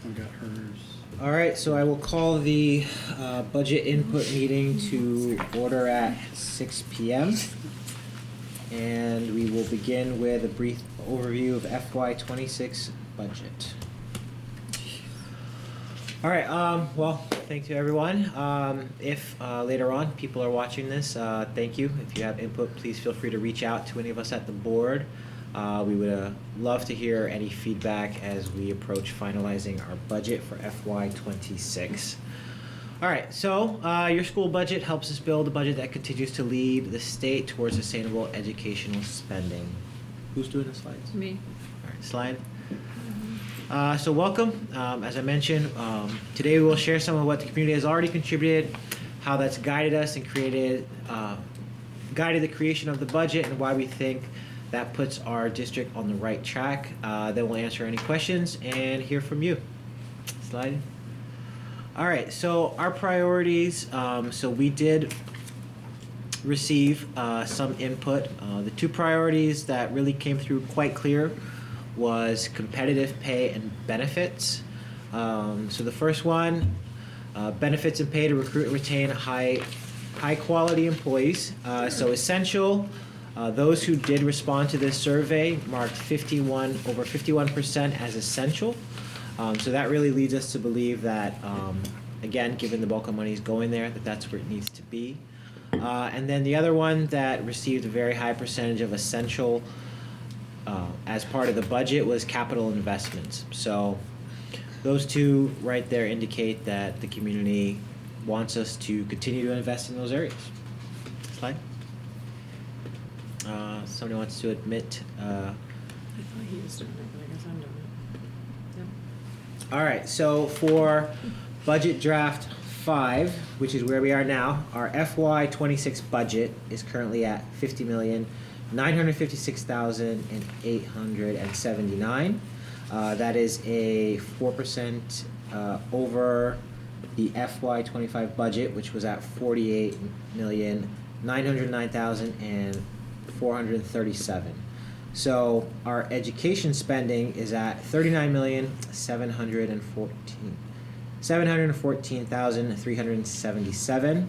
I got hers. All right, so I will call the budget input meeting to order at 6 p.m. And we will begin with a brief overview of FY26 budget. All right, well, thank you everyone. If later on people are watching this, thank you. If you have input, please feel free to reach out to any of us at the board. We would love to hear any feedback as we approach finalizing our budget for FY26. All right, so your school budget helps us build a budget that continues to lead the state towards sustainable educational spending. Who's doing the slides? Me. All right, slide. So welcome. As I mentioned, today we will share some of what the community has already contributed, how that's guided us and guided the creation of the budget, and why we think that puts our district on the right track. Then we'll answer any questions and hear from you. Slide. All right, so our priorities. So we did receive some input. The two priorities that really came through quite clear was competitive pay and benefits. So the first one, benefits and pay to recruit and retain high quality employees. So essential. Those who did respond to this survey marked over 51% as essential. So that really leads us to believe that, again, given the bulk of money is going there, that's where it needs to be. And then the other one that received a very high percentage of essential as part of the budget was capital investments. So those two right there indicate that the community wants us to continue to invest in those areas. Slide. Somebody wants to admit. I thought he was doing it, but I guess I'm doing it. Yep. All right, so for budget draft 5, which is where we are now, our FY26 budget is currently at $50,956,879. That is a 4% over the FY25 budget, which was at $48,909,437. So our education spending is at $39,714,377.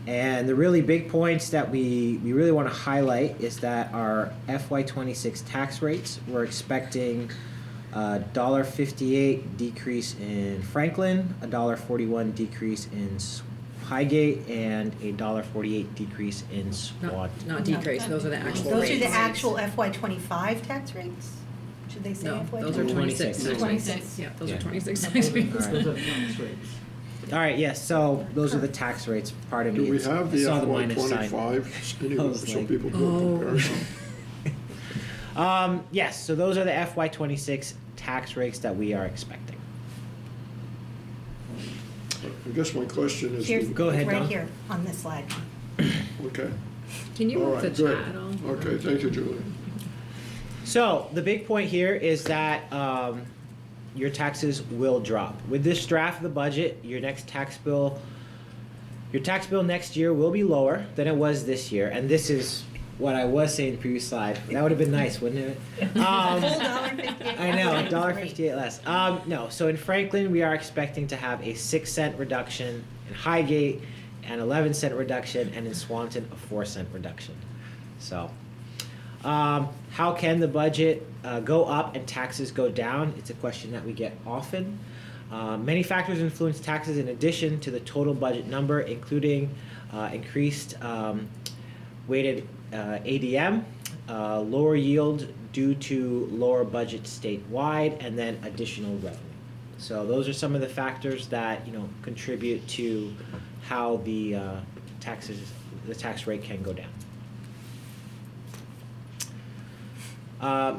And the really big points that we really want to highlight is that our FY26 tax rates, we're expecting a $1.58 decrease in Franklin, a $1.41 decrease in Highgate, and a $1.48 decrease in Swan. Not decrease, those are the actual Those rates. are the actual FY25 tax rates? Should they say No, FY25? those are 26 tax 26. rates. Yeah, those Yeah. are 26 tax rates. All right. All right, yes, so those are the tax rates. Pardon me. Do we have the I saw the minus sign. FY25 anyway, was so like, people do a comparison? Yes, so those are the FY26 tax rates that we are expecting. I guess my question is, Here's, Go ahead, right Dawn. here on this slide. okay, Can you all move the right, good. chat on? Okay, thank you, Julie. So the big point here is that your taxes will drop. With this draft of the budget, your tax bill next year will be lower than it was this year. And this is what I was saying in the previous slide. That would have been nice, wouldn't it? $1.58. I know, $1.58 less. No, so in Franklin, we are expecting to have a 6-cent reduction, in Highgate, an 11-cent reduction, and in Swanton, a 4-cent reduction. So, how can the budget go up and taxes go down? It's a question that we get often. Many factors influence taxes in addition to the total budget number, including increased weighted ADM, lower yield due to lower budget statewide, and then additional revenue. So those are some of the factors that contribute to how the tax rate can go down.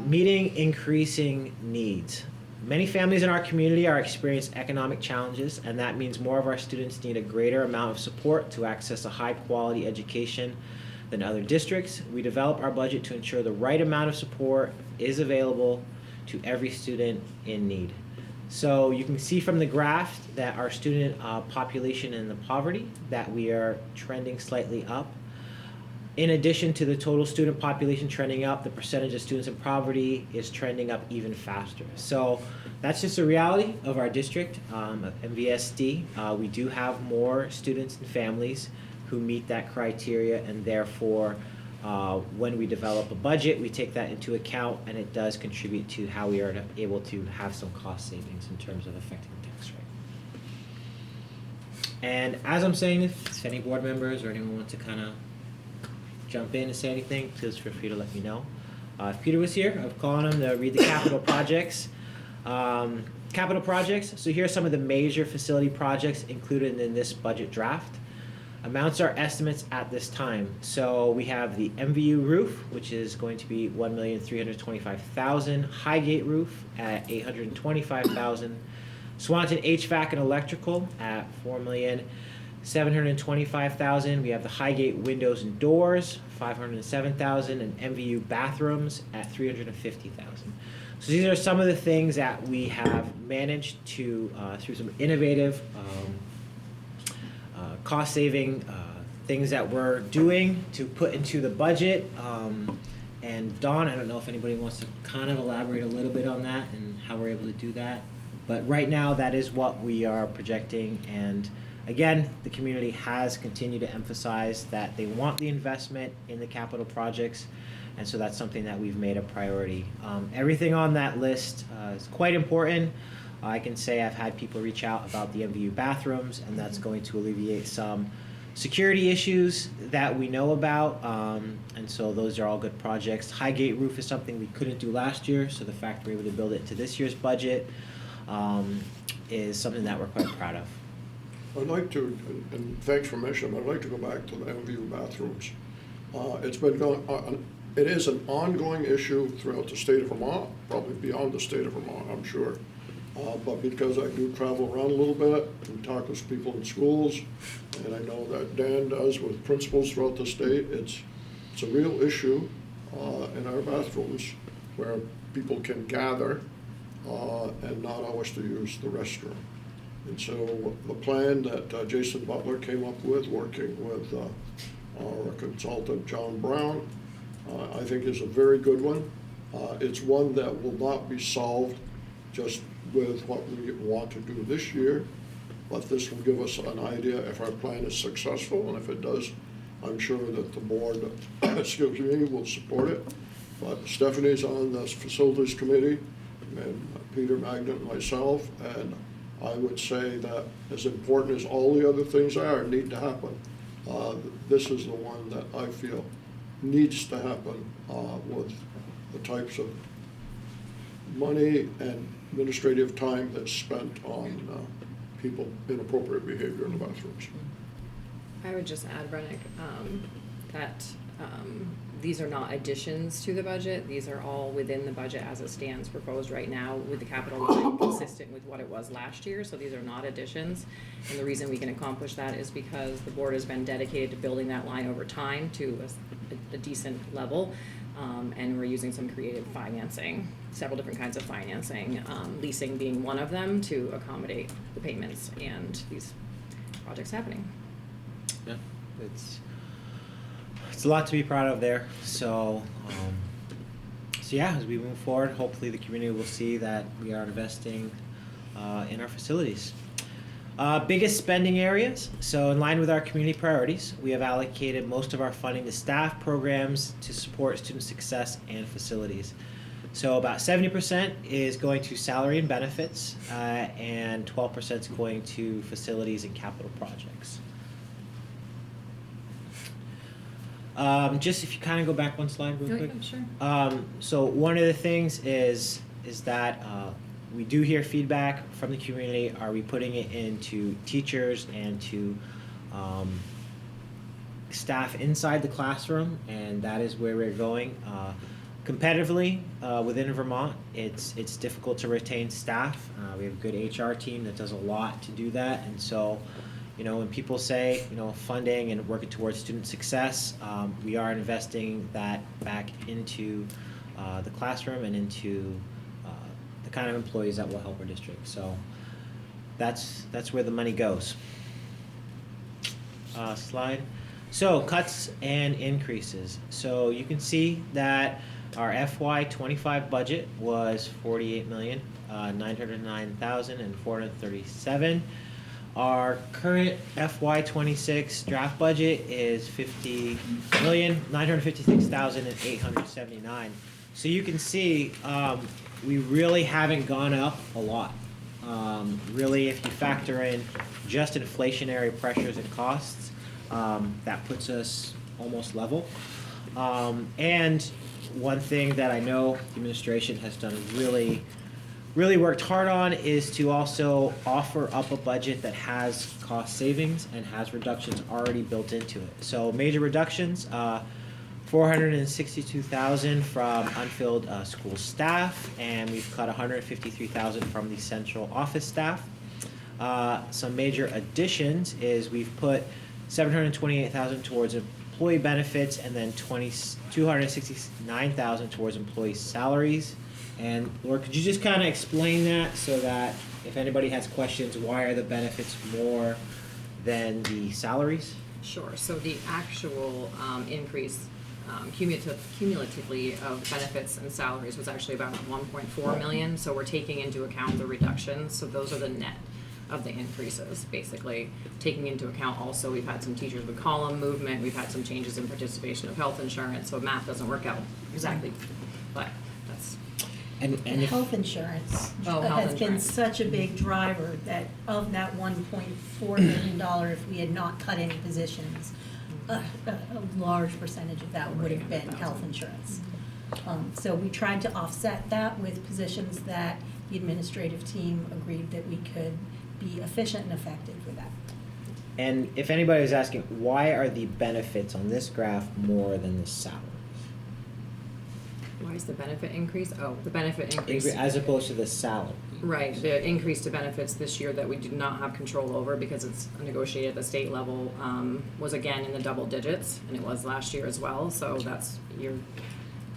Meeting increasing needs. Many families in our community are experiencing economic challenges, and that means more of our students need a greater amount of support to access a high-quality education than other districts. We develop our budget to ensure the right amount of support is available to every student in need. So you can see from the graph that our student population in the poverty, that we are trending slightly up. In addition to the total student population trending up, the percentage of students in poverty is trending up even faster. So that's just a reality of our district, of MVSD. We do have more students and families who meet that criteria, and therefore, when we develop a budget, we take that into account, and it does contribute to how we are able to have some cost savings in terms of affecting the tax rate. And as I'm saying, if any board members or anyone wants to kind of jump in and say anything, please feel free to let me know. If Peter was here, I'd call on him to read the capital projects. Capital projects, so here are some of the major facility projects included in this budget draft. Amounts are estimates at this time. So we have the MVU roof, which is going to be $1,325,000. Highgate roof at $825,000. Swanton HVAC and electrical at $4,725,000. We have the Highgate windows and doors, $507,000, and MVU bathrooms at $350,000. So these are some of the things that we have managed to, through some innovative, cost-saving things that we're doing to put into the budget. And Dawn, I don't know if anybody wants to kind of elaborate a little bit on that and how we're able to do that. But right now, that is what we are projecting. And again, the community has continued to emphasize that they want the investment in the capital projects. And so that's something that we've made a priority. Everything on that list is quite important. I can say I've had people reach out about the MVU bathrooms, and that's going to alleviate some security issues that we know about. And so those are all good projects. Highgate roof is something we couldn't do last year, so the fact we're able to build it to this year's budget is something that we're quite proud of. I'd like to, and thanks for mentioning, I'd like to go back to the MVU bathrooms. It's been going on, it is an ongoing issue throughout the state of Vermont, probably beyond the state of Vermont, I'm sure. But because I do travel around a little bit and talk with people in schools, and I know that Dan does with principals throughout the state, it's a real issue in our bathrooms where people can gather and not always to use the restroom. And so the plan that Jason Butler came up with, working with our consultant John Brown, I think is a very good one. It's one that will not be solved just with what we want to do this year, but this will give us an idea if our plan is successful, and if it does, I'm sure that the board, excuse me, will support it. But Stephanie's on the facilities committee, and Peter Magnet and myself, and I would say that as important as all the other things are, need to happen, this is the one that I feel needs to happen with the types of money and administrative time that's spent on people inappropriate behavior in the bathrooms. I would just add, Brennick, that these are not additions to the budget. These are all within the budget as it stands proposed right now with the capital line consistent with what it was last year. So these are not additions. And the reason we can accomplish that is because the board has been dedicated to building that line over time to a decent level. And we're using some creative financing, several different kinds of financing, leasing being one of them, to accommodate the payments and these projects happening. Yeah, it's a lot to be proud of there. So yeah, as we move forward, hopefully the community will see that we are investing in our facilities. Biggest spending areas. So in line with our community priorities, we have allocated most of our funding to staff programs to support student success and facilities. So about 70% is going to salary and benefits, and 12% is going to facilities and capital projects. Just if you kind of go back one slide real quick. Sure. So one of the things is that we do hear feedback from the community. Are we putting it into teachers and to staff inside the classroom? And that is where we're going. Competitively within Vermont, it's difficult to retain staff. We have a good HR team that does a lot to do that. And so, you know, when people say, you know, funding and working towards student success, we are investing that back into the classroom and into the kind of employees that will help our district. So that's where the money goes. Slide. So cuts and increases. So you can see that our FY25 budget was 48,909,437. Our current FY26 draft budget is 50,956,879. So you can see we really haven't gone up a lot. Really, if you factor in just inflationary pressures and costs, that puts us almost level. And one thing that I know the administration has done really worked hard on is to also offer up a budget that has cost savings and has reductions already built into it. So major reductions, 462,000 from unfilled school staff, and we've cut 153,000 from the central office staff. Some major additions is we've put 728,000 towards employee benefits, and then 269,000 towards employee salaries. And Laura, could you just kind of explain that so that if anybody has questions, why are the benefits more than the salaries? Sure, so the actual increase cumulatively of benefits and salaries was actually about 1.4 million, so we're taking into account the reductions, so those are the net of the increases, basically taking into account also we've had some teachers with column movement, we've had some changes in participation of health insurance, so math doesn't work out exactly, but that's. And if, Health insurance Oh, health has been insurance. such a big driver that of that $1.4 million, if we had not cut any positions, a large percentage of that would have been health insurance. So we tried to offset that with positions that the administrative team agreed that we could be efficient and effective with that. and if anybody was asking, why are the benefits on this graph more than the salaries? Why is the benefit increase? Oh, the benefit increase. As opposed to the salary. Right, the increase to benefits this year that we do not have control over because it's negotiated at the state level, was again in the double digits, and it was last year as well, so that's your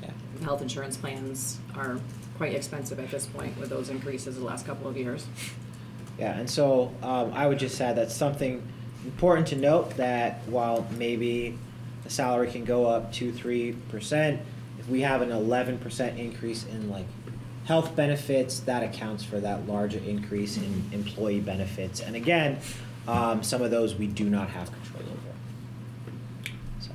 Yeah. health insurance plans are quite expensive at this point with those increases the last couple of years. Yeah, and so I would just add that's something important to note, that while maybe the salary can go up 2-3%, if we have an 11% increase in like health benefits, that accounts for that larger increase in employee benefits. And again, some of those we do not have control over. So,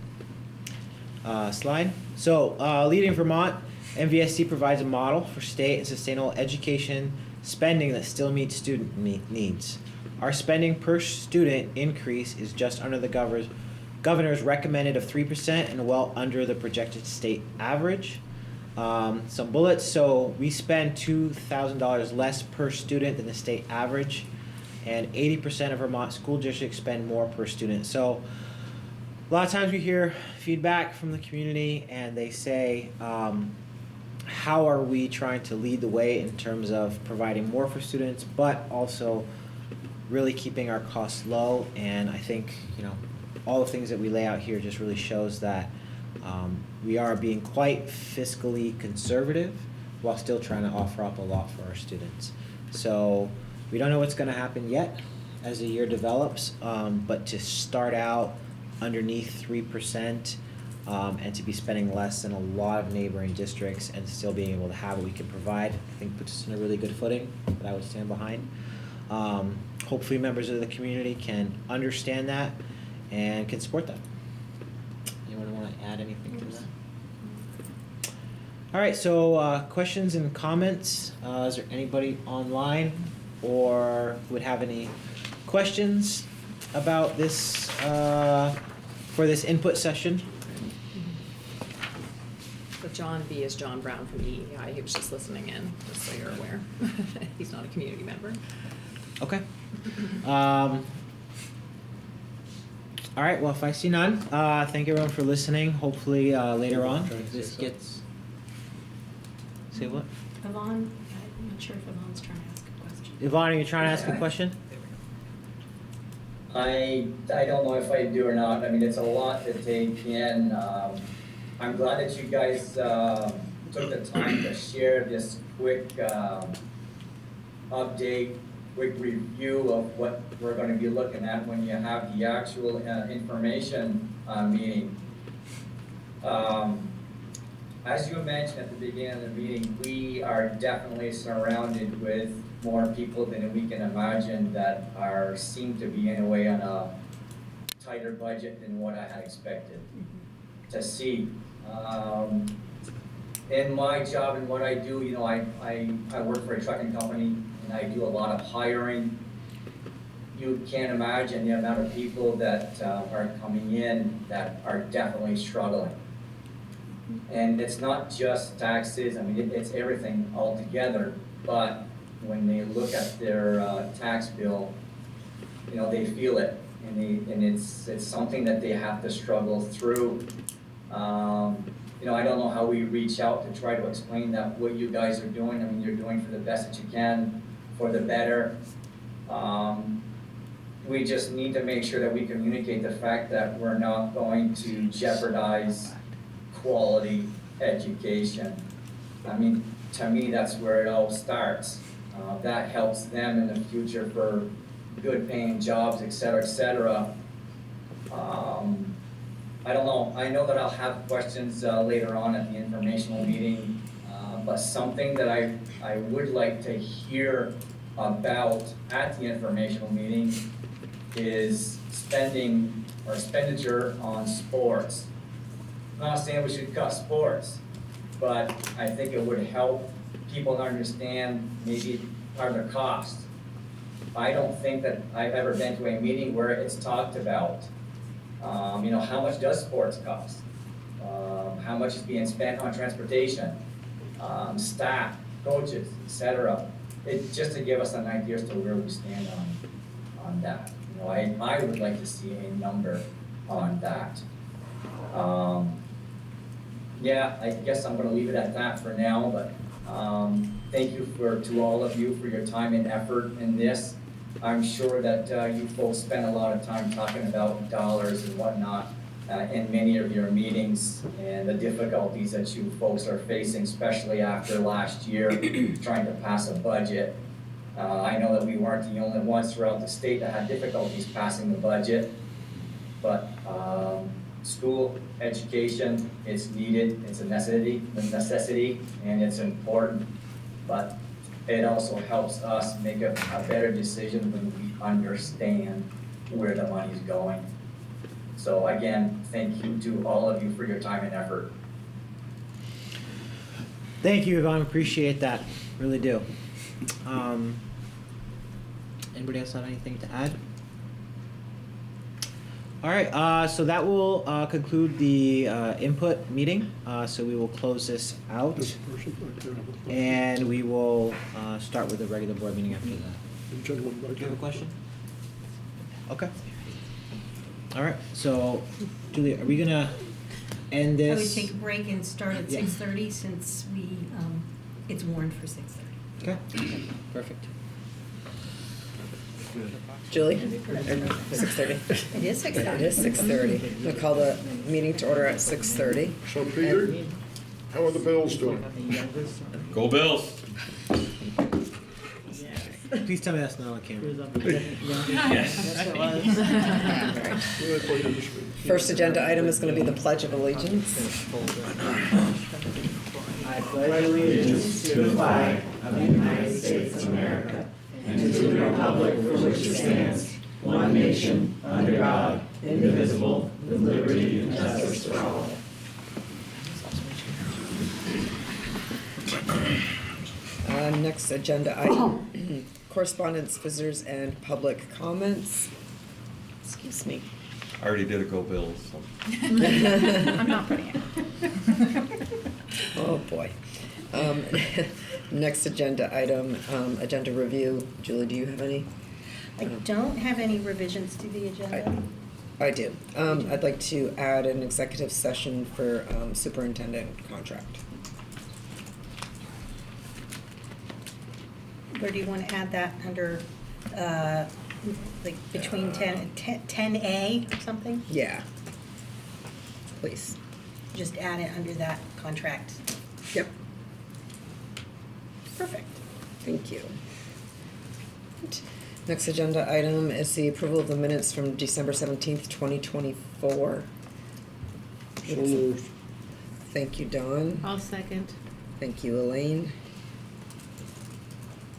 slide. So, Leading Vermont, MVSD provides a model for state and sustainable education spending that still meets student needs. Our spending per student increase is just under the governor's recommended of 3% and well under the projected state average. Some bullets. So we spend $2,000 less per student than the state average, and 80% of Vermont school districts spend more per student. So a lot of times we hear feedback from the community, and they say, how are we trying to lead the way in terms of providing more for students, but also really keeping our costs low? And I think, all the things that we lay out here just really shows that we are being quite fiscally conservative while still trying to offer up a lot for our students. So we don't know what's going to happen yet as the year develops, but to start out underneath 3%, and to be spending less than a lot of neighboring districts and still being able to have what we can provide, I think puts us in a really good footing that I would stand behind. Hopefully members of the community can understand that and can support that. Anyone want to add anything to that? All right, so questions and comments. Is there anybody online or would have any questions about this for this input session? But John B is John Brown from EEI. He was just listening in, just so you're aware. He's not a community member. Okay. All right, well, if I see none, thank everyone for listening. Hopefully later on, if this gets... Say what? Yvonne, I'm not sure if Yvonne's trying to ask a question. Yvonne, are you trying to ask a question? I don't know if I do or not. I mean, it's a lot to take in. I'm glad that you guys took the time to share this quick update quick review of what we're gonna be looking at when you have the actual information meeting. As you mentioned at the beginning of the meeting, we are definitely surrounded with more people than we can imagine that seem to be in a way on a tighter budget than what I had expected to see. In my job and what I do, you know, I work for a trucking company and I do a lot of hiring. You can't imagine the amount of people that are coming in that are definitely struggling. And it's not just taxes, I mean, it's everything altogether, but when they look at their tax bill, you know, they feel it, and it's something that they have to struggle through. You know, I don't know how we reach out to try to explain that what you guys are doing. I mean, you're doing for the best that you can, for the better. We just need to make sure that we communicate the fact that we're not going to jeopardize quality education. I mean, to me, that's where it all starts. That helps them in the future for good paying jobs, et cetera, et cetera. I don't know, I know that I'll have questions later on at the informational meeting, but something that I would like to hear about at the informational meeting is spending or expenditure on sports. I'm not saying we should cut sports, but I think it would help people understand maybe part of the cost. I don't think that I've ever been to a meeting where it's talked about. You know, how much does sports cost? How much is being spent on transportation, staff, coaches, et cetera. Just to give us an idea as to where we stand on that. You know, I would like to see a number on that. Yeah, I guess I'm gonna leave it at that for now, but thank you to all of you for your time and effort in this. I'm sure that you folks spend a lot of time talking about dollars and whatnot in many of your meetings and the difficulties that you folks are facing, especially after last year trying to pass a budget. I know that we weren't the only ones throughout the state that had difficulties passing the budget, but school education is needed, it's a necessity, and it's important, but it also helps us make a better decision when we understand where the money's going. So again, thank you to all of you for your time and effort. Thank you, Yvonne. Appreciate that. Really do. Anybody else have anything to add? All right, so that will conclude the input meeting. So we will close this out, and we will start with the regular board meeting after that. Do you have a question? Okay. All right, so Julia, are we gonna end this? I would take a break and start at Yeah. 6:30 since it's warned for 6:30. Okay, perfect. Julie? 6:30. It is 6:30. It is 6:30. We'll call the meeting to order at 6:30. So Peter, how are the Bills doing? Go Bills! Please tell me that's not on camera. Who they played this week? First agenda item is going to be the Pledge of Allegiance. I pledge allegiance to the flag of the United States of America and to the republic for which it stands, one nation, under God, indivisible, with liberty and justice for all. Next agenda item, correspondence, visitors, and public comments. Excuse me. I already did a Go Bills, so. I'm not putting it. Oh, boy. Next agenda item, agenda review. Julie, do you have any? I don't have any revisions to the agenda. I do. I'd like to add an executive session for superintendent contract. Where do you want to add that under, like between 10A or something? Yeah. Please. Just add it under that contract. Yep. Perfect. Thank you. Next agenda item is the approval of the minutes from December 17th, 2024. So moved. Thank you, Dawn. I'll second. Thank you, Elaine.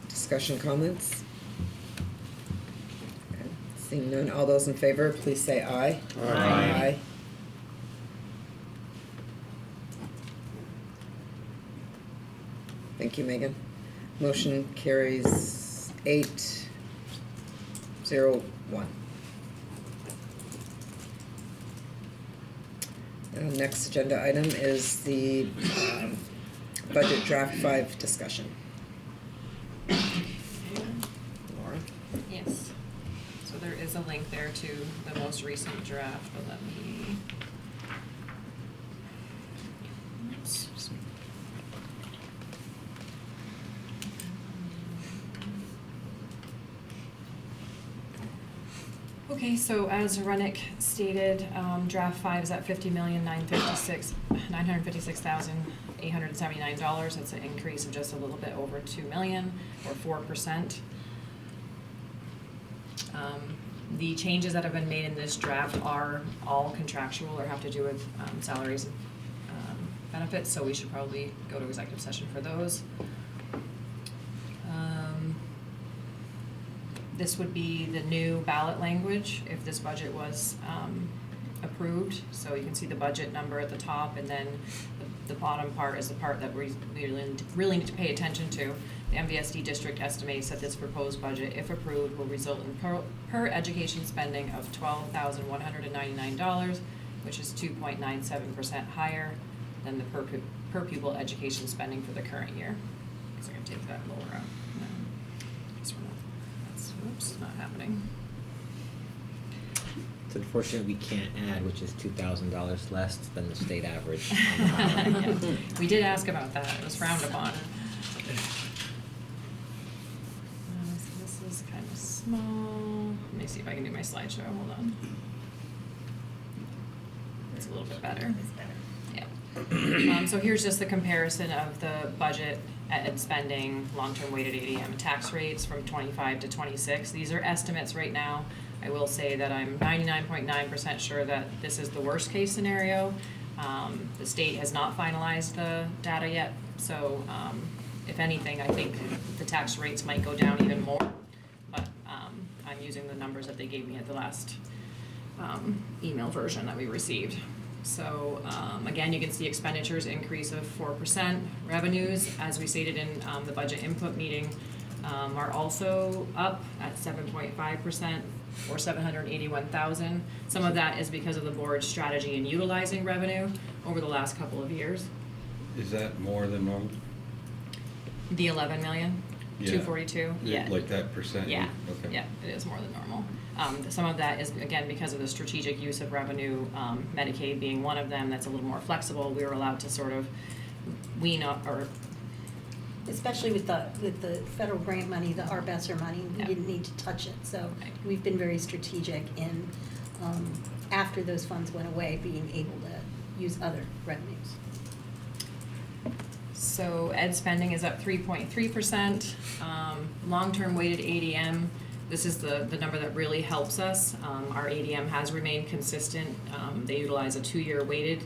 Discussion, comments? Okay. Seeing none, all those in favor, please say aye. Aye. Thank you, Megan. Motion carries 8-0-1. Next agenda item is the budget draft 5 discussion. Laura? Yes. So there is a link there to the most recent draft, but let me. Oops. Okay, so as Renick stated, draft 5 is at $50,956,879. That's an increase of just a little bit over $2 million, or 4%. The changes that have been made in this draft are all contractual or have to do with salaries and benefits, so we should probably go to executive session for those. This would be the new ballot language if this budget was approved. So you can see the budget number at the top, and then the bottom part is the part that we really need to pay attention to. The MVSD district estimates that this proposed budget, if approved, will result in per education spending of $12,199, which is 2.97% higher than the per pupil education spending for the current year. So I'm gonna take that lower up. Oops, not happening. It's unfortunate we can't add, which is $2,000 less than the state average. Yeah. We did ask about that, it was frowned upon. So this is kind of small. Let me see if I can do my slideshow, hold on. It's a little bit better. Yeah. So here's just the comparison of the budget ed spending, long-term weighted ADM, and tax rates from 25 to 26. These are estimates right now. I will say that I'm 99.9% sure that this is the worst case scenario. The state has not finalized the data yet, so if anything, I think the tax rates might go down even more. But I'm using the numbers that they gave me at the last email version that we received. So again, you can see expenditures increase of 4%. Revenues, as we stated in the budget input meeting, are also up at 7.5%, or $781,000. Some of that is because of the board's strategy in utilizing revenue over the last couple of years. Is that more than normal? The 11 million, Yeah. 242. Yeah. Like that percent? Yeah. Okay. Yeah, it is more than normal. Some of that is, again, because of the strategic use of revenue, Medicaid being one of them that's a little more flexible. We were allowed to sort of wean up, or Especially with the federal grant money, the ARPESER money, we Yeah. didn't need to touch it. So Right. we've been very strategic in, after those funds went away, being able to use other revenues. so ed spending is up 3.3%. Long-term weighted ADM, this is the number that really helps us. Our ADM has remained consistent. They utilize a 2-year weighted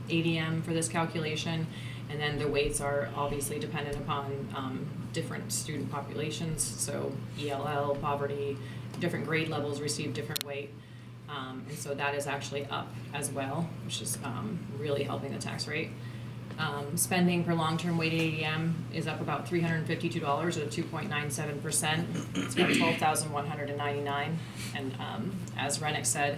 ADM for this calculation. And then the weights are obviously dependent upon different student populations. So ELL, poverty, different grade levels receive different weight. And so that is actually up as well, which is really helping the tax rate. Spending per long-term weighted ADM is up about $352, or 2.97%. It's about $12,199, and as Renick said,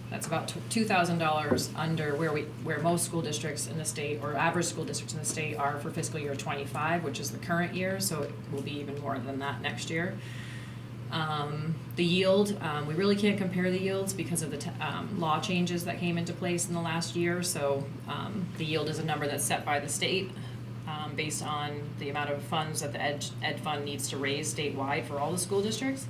that's about $2,000 under where most school districts in the state, or average school districts in the state, are for fiscal year 25, which is the current year. So it will be even more than that next year. The yield, we really can't compare the yields because of the law changes that came into place in the last year. So the yield is a number that's set by the state based on the amount of funds that the ed fund needs to raise statewide for all the school districts.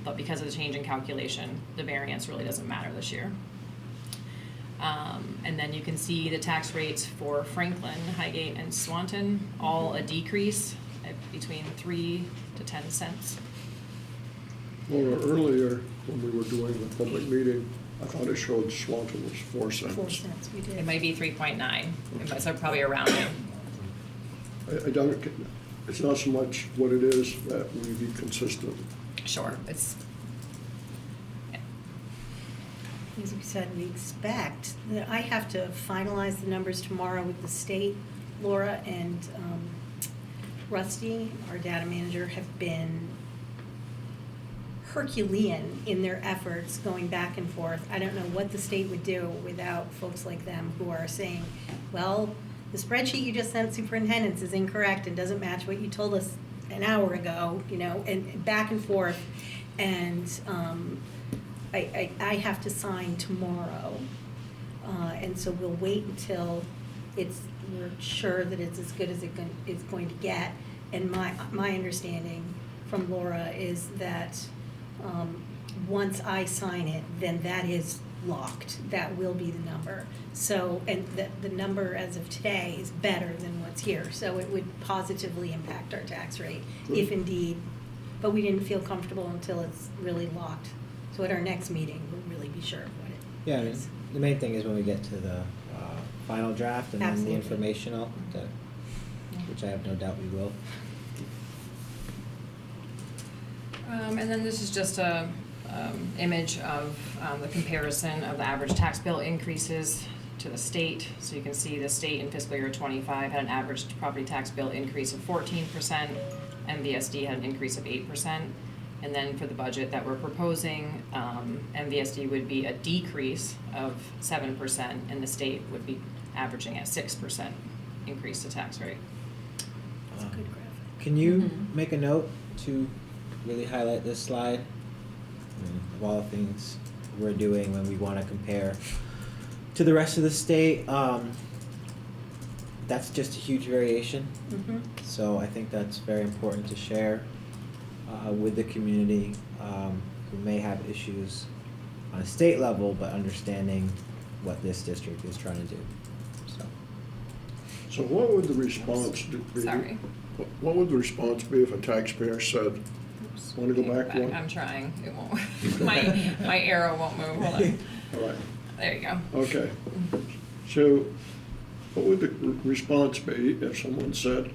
But because of the change in calculation, the variance really doesn't matter this year. And then you can see the tax rates for Franklin, Highgate, and Swanton, all a decrease at between 3 to 10 cents Laura, earlier, when we were doing the public meeting, I thought it showed Swanton was 4 cents. 4 cents, we did. It might be 3.9, so probably around it. I don't, it's not so much what it is that we be consistent. Sure, it's, As we said, we expect that I have to finalize the numbers tomorrow with the state. Laura and Rusty, our data manager, have been Herculean in their efforts going back and forth. I don't know what the state would do without folks like them who are saying, well, the spreadsheet you just sent superintendents is incorrect and doesn't match what you told us an hour ago, you know, and back and forth. And I have to sign tomorrow. And so we'll wait until we're sure that it's as good as it's going to get. And my understanding from Laura is that once I sign it, then that is locked. That will be the number. So, and the number as of today is better than what's here. So it would positively impact our tax rate if indeed, but we didn't feel comfortable until it's really locked. So at our next meeting, we'll really be sure of what it Yeah, I mean, is. the main thing is when we get to the final draft and then the Absolutely. informational, which I have no doubt we will. and then this is just a image of the comparison of the average tax bill increases to the state. So you can see the state in fiscal year '25 had an average property tax bill increase of 14%, MVSD had an increase of 8%. And then for the budget that we're proposing, MVSD would be a decrease of 7%, and the state would be averaging at 6% increase to tax rate. It's a good graphic. Can you Mhm. make a note to really highlight this slide? I mean, of all the things we're doing when we want to compare to the rest of the state, that's just a huge variation. Mhm. So I think that's very important to share with the community who may have issues on a state level, but understanding what this district is trying to do. So what would the response be? Sorry. What would the response be if a taxpayer said, Oops. want to go back one? I'm trying, it won't, my arrow won't move, hold on. All right, There you go. okay. So what would the response be if someone said,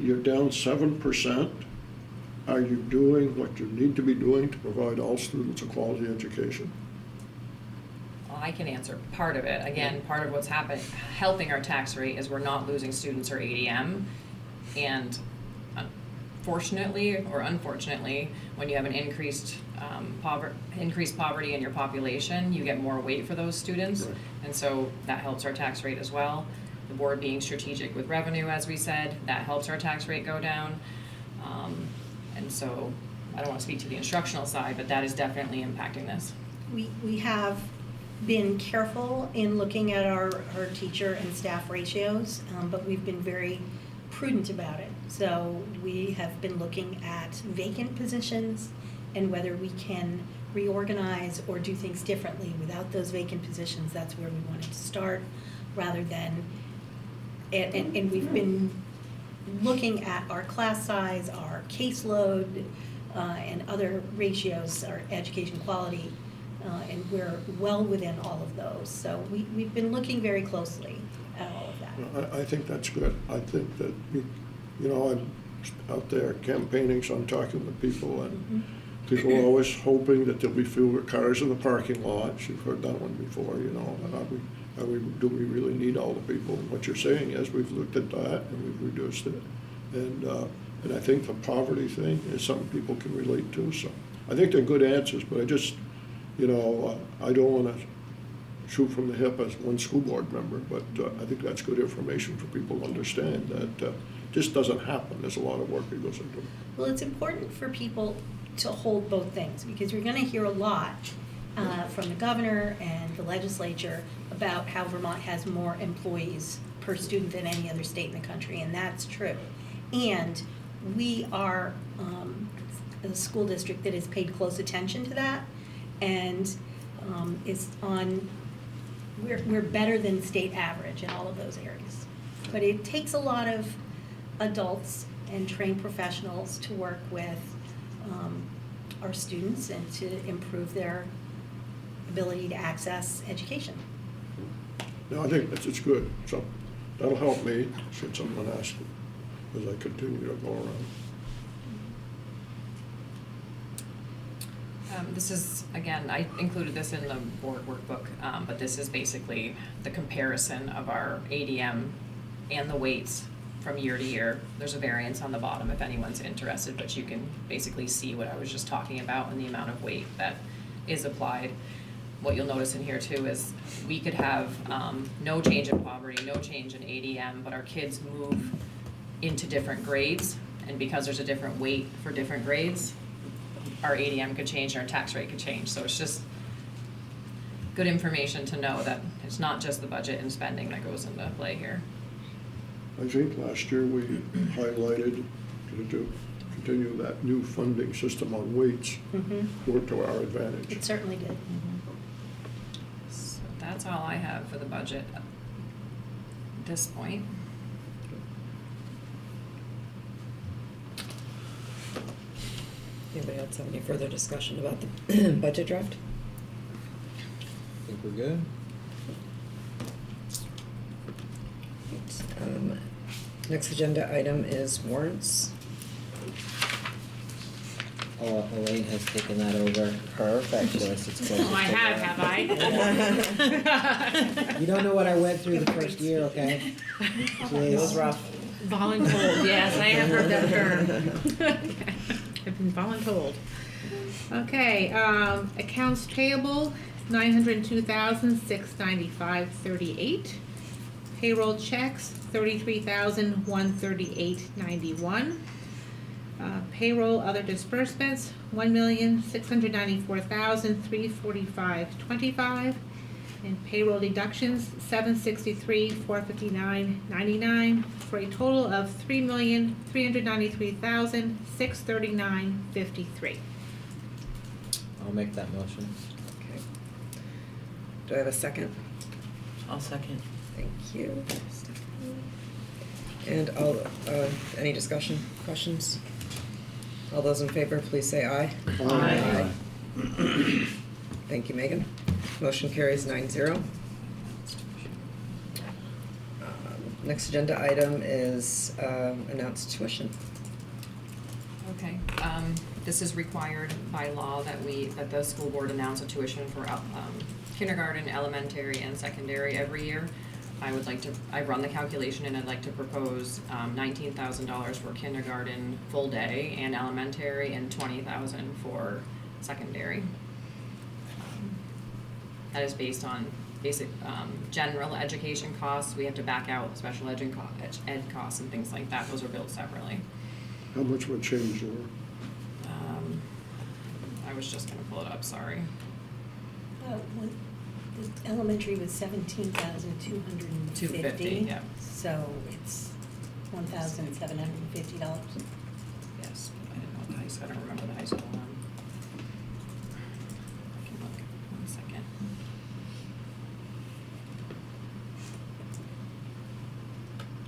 you're down 7%? Are you doing what you need to be doing to provide all students a quality education? Well, I can answer part of it. Again, part of what's helping our tax rate is we're not losing students or ADM. And fortunately or unfortunately, when you have an increased poverty in your population, you get more weight for those students. Right. And so that helps our tax rate as well. The board being strategic with revenue, as we said, that helps our tax rate go down. And so I don't want to speak to the instructional side, but that is definitely impacting this. We have been careful in looking at our teacher and staff ratios, but we've been very prudent about it. So we have been looking at vacant positions and whether we can reorganize or do things differently without those vacant positions. That's where we wanted to start, rather than, and we've been looking at our class size, our caseload, and other ratios, our education quality, and we're well within all of those. So we've been looking very closely at all of that. I think that's good. I think that, I'm out there campaigning, so I'm talking to people, and people are always hoping that there'll be fewer cars in the parking lots. You've heard that one before, do we really need all the people? And what you're saying is, we've looked at that and we've reduced it. And I think the poverty thing is something people can relate to, so I think they're good answers, but I just, I don't want to shoot from the hip as one school board member, but I think that's good information for people to understand that just doesn't happen. There's a lot of work that goes into it. Well, it's important for people to hold both things, because you're going to hear a lot from the governor and the legislature about how Vermont has more employees per student than any other state in the country, and that's true. And we are a school district that has paid close attention to that, and we're better than state average in all of those areas. But it takes a lot of adults and trained professionals to work with our students and to improve their ability to access education. No, I think it's good, so that'll help me, should someone ask, as I continue to go around. This is, again, I included this in the board workbook, but this is basically the comparison of our ADM and the weights from year to year. There's a variance on the bottom if anyone's interested, but you can basically see what I was just talking about and the amount of weight that is applied. What you'll notice in here too is we could have no change in poverty, no change in ADM, but our kids move into different grades, and because there's a different weight for different grades, our ADM could change, our tax rate could change. So it's just good information to know that it's not just the budget and spending that goes into play here. I think last year we highlighted to continue that new funding system on weights, work to our advantage. It certainly did. So that's all I have for the budget at this point. Anybody else have any further discussion about the budget draft? I think we're good. Next agenda item is warrants. Oh, Elaine has taken that over. Perfect, Joyce. It's close. Oh, I have I? You don't know what I went through the first year, okay? It was rough. Voluntold, yes, I have heard that term. I've been voluntold. Okay, accounts payable, $902,695.38. Payroll checks, $33,138.91. Payroll other disbursements, $1,694,345.25. And payroll deductions, $763,459.99, for a total of $3,393,639.53. I'll make that motion. Okay. Do I have a second? I'll second. Thank you. And all, any discussion, questions? All those in favor, please say aye. Aye. Thank you, Megan. Motion carries 9-0. Next agenda item is announced tuition. Okay, this is required by law that the school board announce a tuition for kindergarten, elementary, and secondary every year. I've run the calculation and I'd like to propose $19,000 for kindergarten full day and elementary, and $20,000 for secondary. That is based on basic general education costs. We have to back out special ed costs and things like that. Those are billed separately. How much would change, Laura? I was just gonna pull it up, sorry. The elementary was $17,250. $250, yeah. So it's $1,750. Yes, I didn't know the high school, I don't remember the high school one. I can look, 1 second.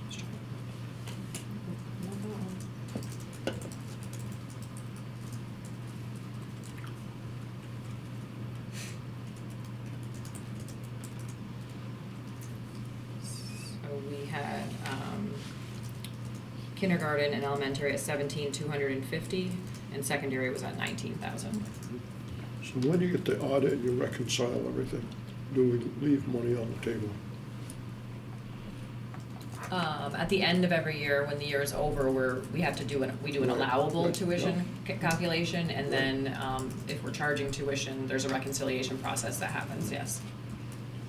Just trying to- not that one. So we had, kindergarten and elementary at $17,250, and secondary was at $19,000. So when you get the audit and you reconcile everything, do we leave money on the table? At the end of every year, when the year is over, we have to do an allowable Right. tuition calculation, and then, if we're charging tuition, there's a reconciliation process that happens, yes.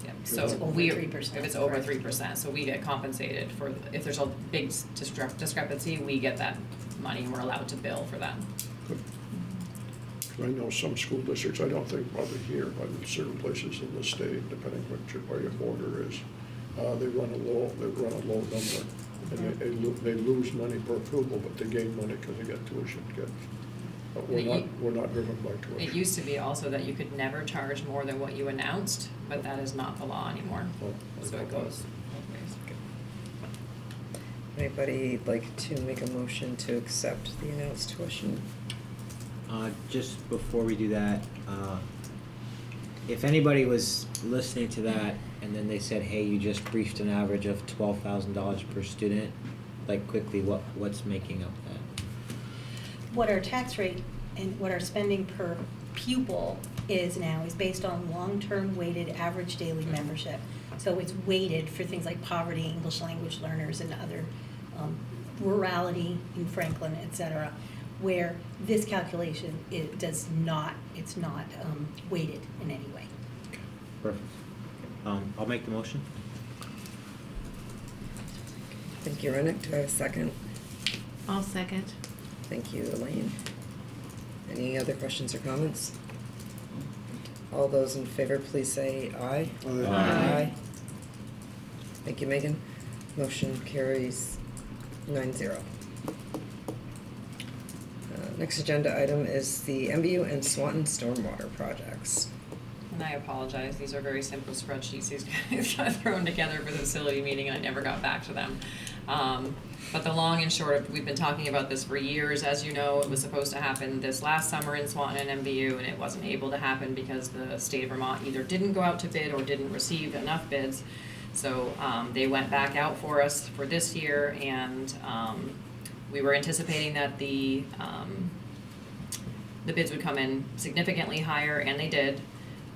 Yep, so If it's over we, 3%, if it's over correct. 3%, so we get compensated for, if there's a big discrepancy, we get that money and we're allowed to bill for that. Good. 'Cause I know some school districts, I don't think probably here, but in certain places in the state, depending where your border is, they run a low number. And they lose money per pupil, but they gain money because they get tuition kids. But we're not driven by tuition. It used to be also that you could never charge more than what you announced, but that is not the law anymore, Oh, so it goes both ways. Anybody like to make a motion to accept the announced tuition? Just before we do that, if anybody was listening to that and then they said, hey, you just briefed an average of $12,000 per student, like quickly, what's making up that? What our tax rate and what our spending per pupil is now is based on long-term weighted average daily membership. So it's weighted for things like poverty, English language learners, and other rurality in Franklin, et cetera, where this calculation, it's not weighted in any way. Perfect. I'll make the motion. Thank you, Rennick. Do I have a second? I'll second. Thank you, Elaine. Any other questions or comments? All those in favor, please say aye. Aye. Thank you, Megan. Motion carries 9-0. Next agenda item is the MVU and Swanton stormwater projects. And I apologize, these are very simple spreadsheets, these guys got thrown together for the facility meeting and I never got back to them. But the long and short of, we've been talking about this for years, as you know, it was supposed to happen this last summer in Swanton and MVU, and it wasn't able to happen because the state of Vermont either didn't go out to bid or didn't receive enough bids. So they went back out for us for this year, and we were anticipating that the bids would come in significantly higher, and they did.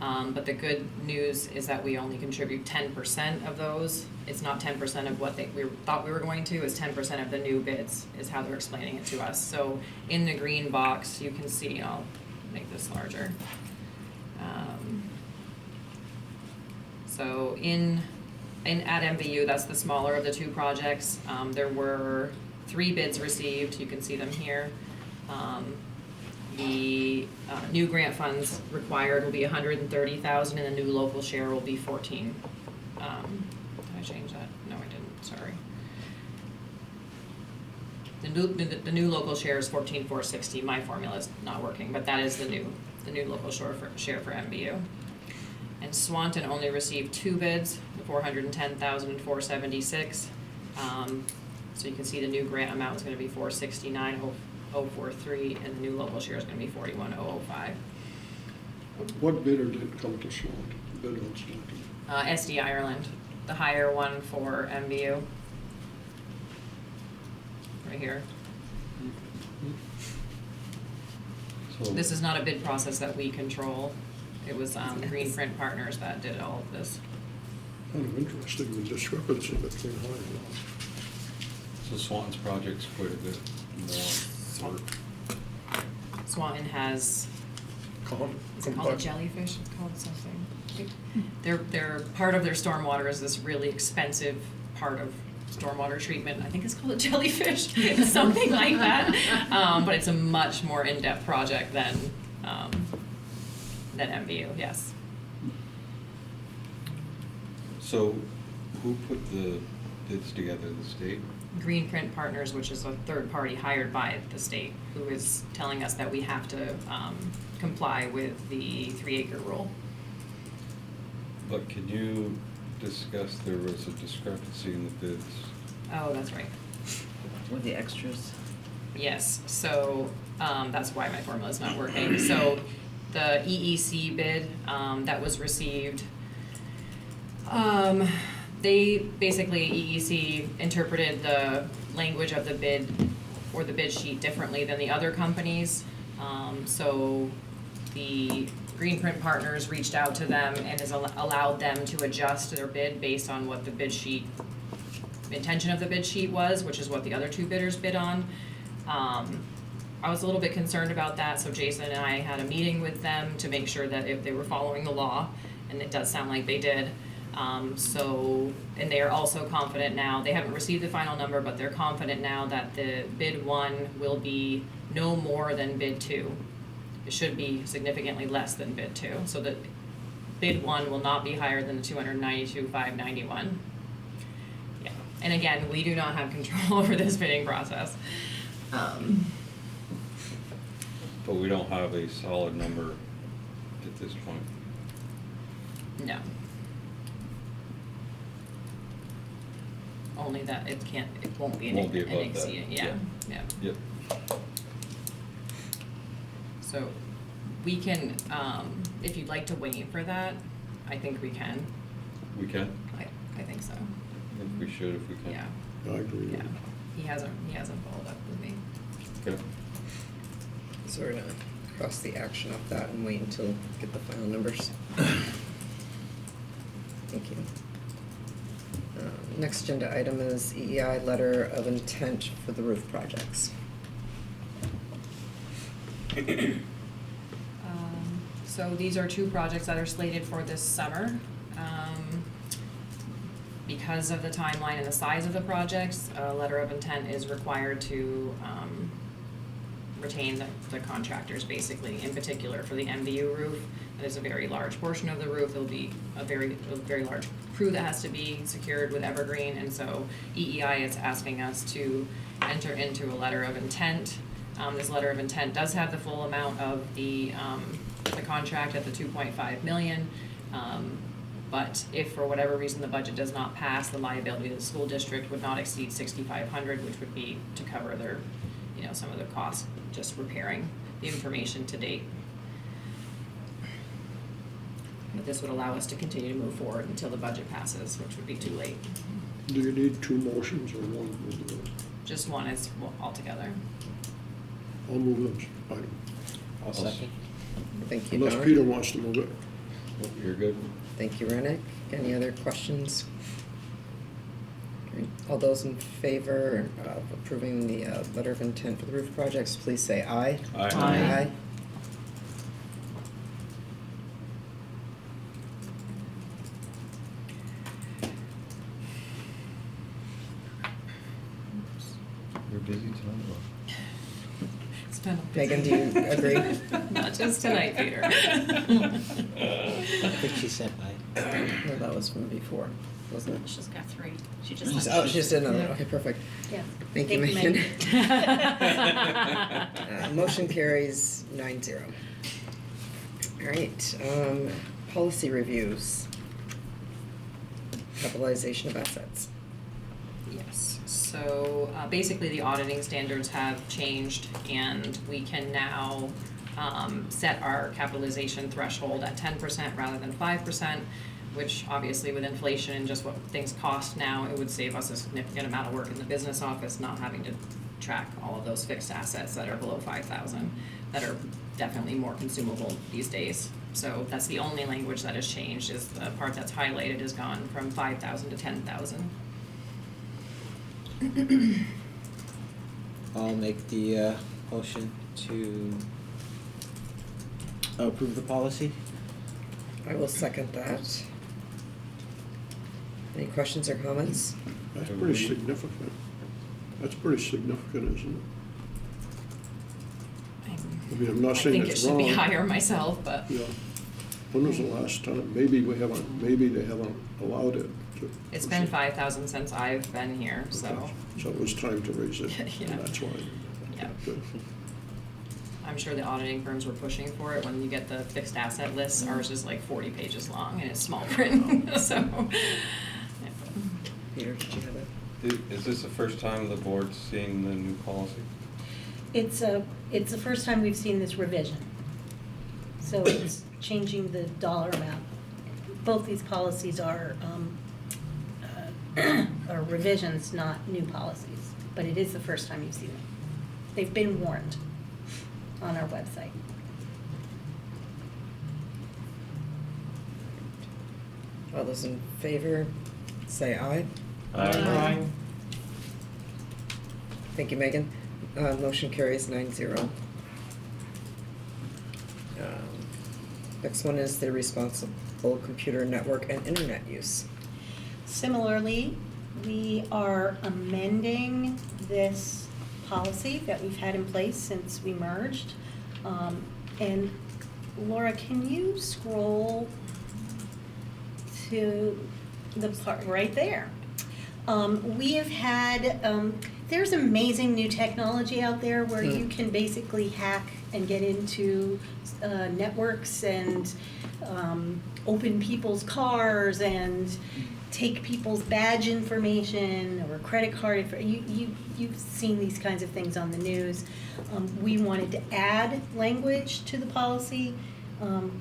But the good news is that we only contribute 10% of those. It's not 10% of what we thought we were going to, it's 10% of the new bids is how they're explaining it to us. So in the green box, you can see, I'll make this larger. So at MVU, that's the smaller of the two projects. There were 3 bids received, you can see them here. The new grant funds required will be $130,000 and the new local share will be $14,000. Did I change that? No, I didn't, sorry. The new local share is $14,460. My formula is not working, but that is the new local share for MVU. And Swanton only received 2 bids, $410,000 and $476,000. So you can see the new grant amount is going to be $469,043, and the new local share is going to be $41,005. What bidder did come to Swanton, bid on Swanton? SD Ireland, the higher one for MVU. Right here. So This is not a bid process that we control. It was Green Print Partners that did all of this. Kind of interesting, the discrepancy between high and low. So Swanton's project's quite a bit more work. Swanton has, is it called a jellyfish? It's called something. They're part of their stormwater is this really expensive part of stormwater treatment. I think it's called a jellyfish, something like that. But it's a much more in-depth project than MVU, yes. So who put the bids together, the state? Green Print Partners, which is a third party hired by the state, who is telling us that we have to comply with the 3-acre rule. But can you discuss, there was a discrepancy in the bids? Oh, that's right. What are the extras? Yes, so that's why my formula is not working. So the EEC bid that was received, they basically, EEC interpreted the language of the bid or the bid sheet differently than the other companies. So the Green Print Partners reached out to them and has allowed them to adjust their bid based on what the bid sheet, intention of the bid sheet was, which is what the other 2 bidders bid on. I was a little bit concerned about that, so Jason and I had a meeting with them to make sure that if they were following the law, and it does sound like they did. And they are also confident now, they haven't received the final number, but they're confident now that the bid 1 will be no more than bid 2. It should be significantly less than bid 2. So that bid 1 will not be higher than the $292,591. Yeah, and again, we do not have control over this bidding process. But we don't have a solid number at this point. No. Only that it won't be an Won't be above that, exceeding, yeah. Yep. So we can, if you'd like to wait for that, I think we can. We can? I think so. I think we should if we can. Yeah, I agree. yeah. He hasn't followed up with me. Okay. So we're gonna cross the action off that and wait until we get the final numbers. Thank you. Next agenda item is EEI letter of intent for the roof projects. So these are two projects that are slated for this summer. Because of the timeline and the size of the projects, a letter of intent is required to retain the contractors, basically. In particular, for the MVU roof, that is a very large portion of the roof. There'll be a very large crew that has to be secured with evergreen, and so EEI is asking us to enter into a letter of intent. This letter of intent does have the full amount of the contract at the 2.5 million. But if for whatever reason the budget does not pass, the liability of the school district would not exceed $6,500, which would be to cover their, some of the costs just repairing the information to date. But this would allow us to continue to move forward until the budget passes, which would be too late. Do you need two motions or one? Just one is altogether. I'll move this item. I'll second. Thank you, Unless Don. Peter wants to move it. Well, you're good? Thank you, Renick. Any other questions? Okay. All those in favor of approving the letter of intent for the roof projects, please say aye. Aye. Aye. You're busy tonight, It's been a Megan, do you agree? Not just tonight, Peter. I think she said aye. No, that was from before, wasn't it? She's got 3. She Oh, just. she just did another one. Yeah. Okay, perfect. Yeah. Thank you, Thank you, Megan. Motion carries 9-0. All right, policy reviews. Capitalization of assets. Yes, so basically the auditing standards have changed and we can now set our capitalization threshold at 10% rather than 5%, which obviously with inflation and just what things cost now, it would save us a significant amount of work in the business office, not having to track all of those fixed assets that are below 5,000, that are definitely more consumable these days. So that's the only language that has changed, is the part that's highlighted has gone from 5,000 to 10,000. I'll make the motion to approve the policy. I will second that. Any questions or comments? That's pretty significant. That's pretty significant, isn't it? I mean, I'm not saying it's wrong. I think it should be higher myself, but. Yeah. When was the last time? Maybe they haven't allowed it to. It's been 5,000 since I've been here, so. Okay. So it was time to raise it, Yeah. and that's why. Yeah. Good. I'm sure the auditing firms were pushing for it. When you get the fixed asset list, ours is like 40 pages long and it's small print, so. Yeah. Peter, did you have it? Is this the first time the board's seeing the new policy? It's the first time we've seen this revision. So it's changing the dollar amount. Both these policies are revisions, not new policies, but it is the first time you've seen them. They've been warned on our website. All those in favor, say aye. Aye. Thank you, Megan. Motion carries 9-0. Next one is the responsible computer network and internet use. Similarly, we are amending this policy that we've had in place since we merged. And Laura, can you scroll to the part right there? We have had, there's amazing new technology out there where you can basically hack and get into networks and open people's cars and take people's badge information or credit card you've seen these kinds of things on the news. We wanted to add language to the policy,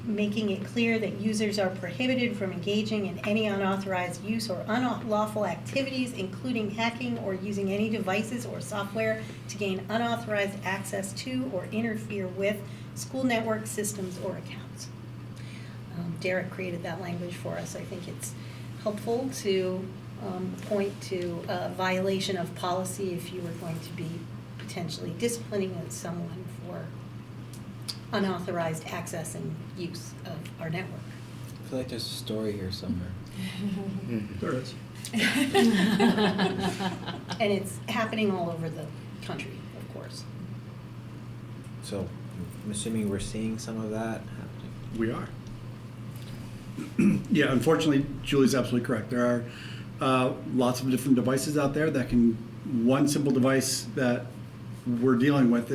making it clear that users are prohibited from engaging in any unauthorized use or unlawful activities, including hacking or using any devices or software to gain unauthorized access to or interfere with school network systems or accounts. Derek created that language for us. I think it's helpful to point to a violation of policy if you were going to be potentially disciplining someone for unauthorized access and use of our network. I feel like there's a story here somewhere. There is. And it's happening all over the country, of course. So I'm assuming we're seeing some of that happening. We are. Yeah, unfortunately, Julie's absolutely correct. There are lots of different devices out there that can, one simple device that we're dealing with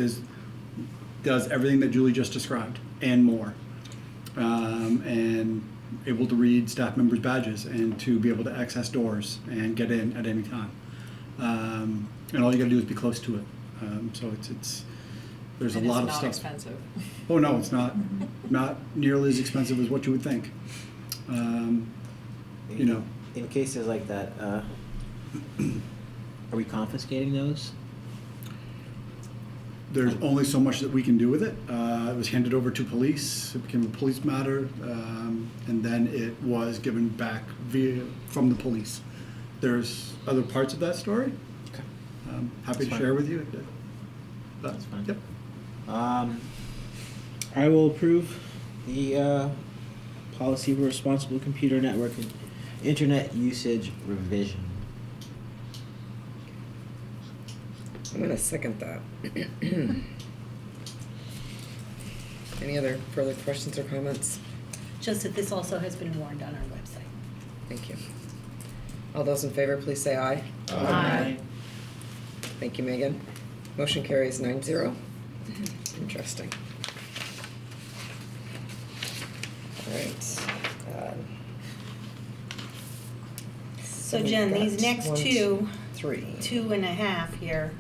does everything that Julie just described and more. And able to read staff members' badges and to be able to access doors and get in at any time. And all you gotta do is be close to it. So there's a lot of stuff. It's not expensive. Oh, no, it's not nearly as expensive as what you would think. You know, In cases like that, are we confiscating those? there's only so much that we can do with it. It was handed over to police, it became a police matter, and then it was given back from the police. There's other parts of that story. Okay. Happy That's to fine. share with you. That's fine. Yep. I will approve the policy for responsible computer network and Internet usage revision. I'm gonna second that. Any other further questions or comments? Just that this also has been warned on our website. Thank you. All those in favor, please say aye. Aye. Thank you, Megan. Motion carries 9-0. Interesting. All right. So we've Jen, got these next 1, two, 3. 2.5 here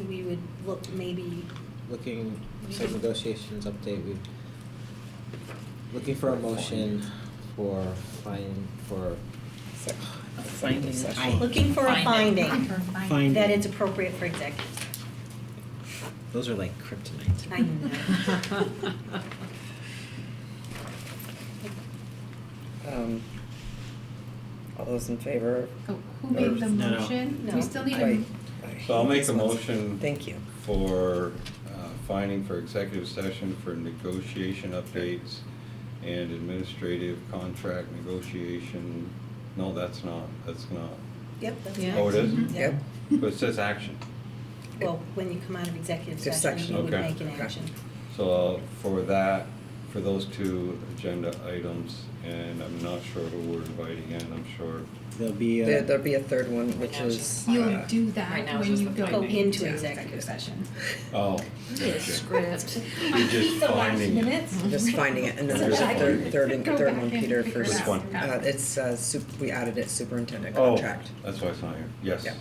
we would look maybe, Looking, some negotiations update, looking for a motion for Finding session. looking for a finding finding. that it's appropriate for executive. those are like kryptonite. I know. All those in favor? Oh, who made the No, no. motion? No. We still need Right. a, So I'll make a motion Thank you. for finding for executive session for negotiation updates and administrative contract negotiation. No, that's not. Yep, that's Yeah. next. Oh, it is? Mhm. Yep. But it says action. Well, when you come out of executive Executive session, session, you would okay. make an Okay. action. So for that, for those two agenda items, and I'm not sure who we're inviting in, I'm sure. There'll be There'll be a third one, which Right now it's is. just you'll do Right that now it's when just you the go Go finding. into into executive session. Oh. the script. You're just finding it. Just finding it, and then So there's that I a can third go one, back and Peter, figure for. it Which one? It's, we added it, superintendent Oh, contract. that's why it's not here. Yes. Yeah.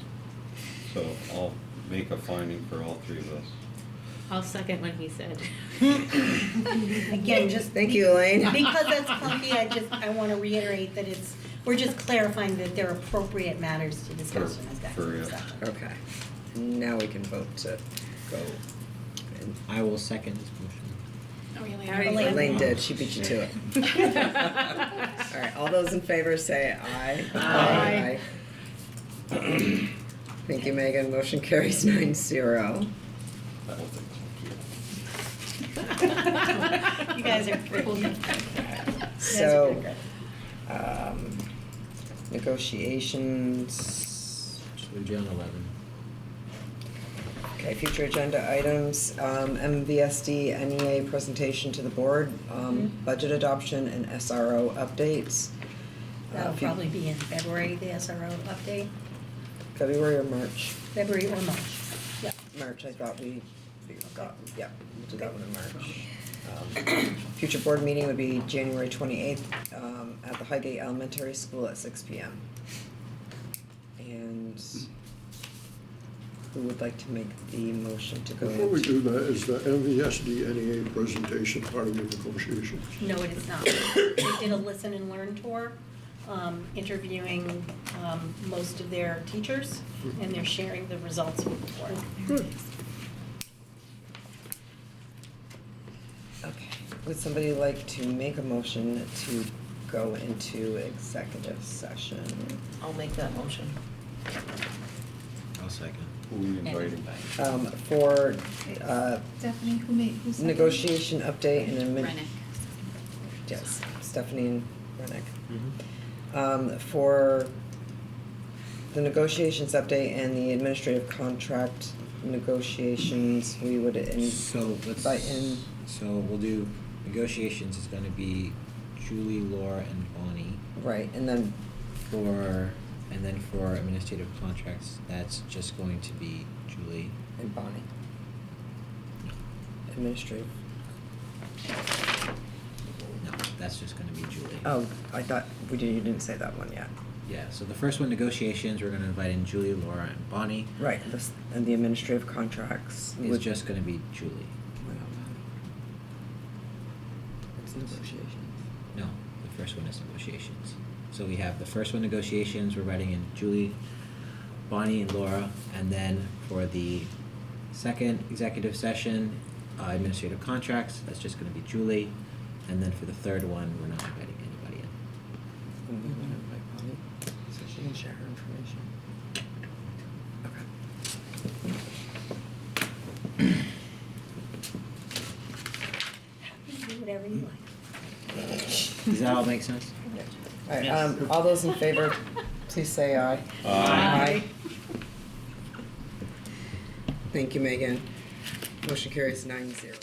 So I'll make a finding for all three of us. I'll second what he said. Again, just. Thank you, Elaine. Because that's clunky, I want to reiterate that we're just clarifying that they're appropriate matters to discuss in executive For- session. Okay, now we can vote to go. And I will second this motion. Elaine. Elaine did, she beat you to it. All right, all those in favor say aye. Aye. Aye. Thank you, Megan. Motion carries 9-0. I don't think You guys are great. So, negotiations. So we'll be on 11. Okay, future agenda items, MVSD NEA presentation to the board, budget adoption and SRO updates. That'll If you- probably be in February, the SRO update, February or March? February or March. Yep. March, I thought we Yeah, we'll do that one in March. Future board meeting would be January 28th at the Highgate Elementary School at 6 p.m. And who would like to make the motion to go Before we into? do that, is the MVSD NEA presentation part of your negotiations? No, it is not. They did a listen and learn tour, interviewing most of their teachers, and they're sharing the results with the board. Good. Okay, would somebody like to make a motion to go into executive session? I'll make that motion. I'll second. Who we inviting? For Stephanie, who's second? negotiation update and Rennick. Yes, Stephanie and Rennick. Mm-hmm. For the negotiations update and the administrative contract negotiations, we would So invite in. So we'll do negotiations is gonna be Julie, Laura, and Bonnie. Right, and then, And then for administrative contracts, that's just going to be Julie. and Bonnie. Administrative. No, that's just gonna be Julie. Oh, I thought you didn't say that one yet. Yeah, so the first one, negotiations, we're gonna invite in Julie, Laura, and Bonnie. Right, and the administrative contracts. It's just gonna be Julie. It's negotiations. No, the first one is negotiations. So we have the first one, negotiations, we're writing in Julie, Bonnie, and Laura. And then for the second executive session, administrative contracts, that's just gonna be Julie. And then for the third one, we're not inviting anybody in. And we want to invite Bonnie, so she can share her information. Okay. Do whatever you like. Does that all make sense? All right, all those in favor, please say aye. Aye. Thank you, Megan. Motion carries 9-0.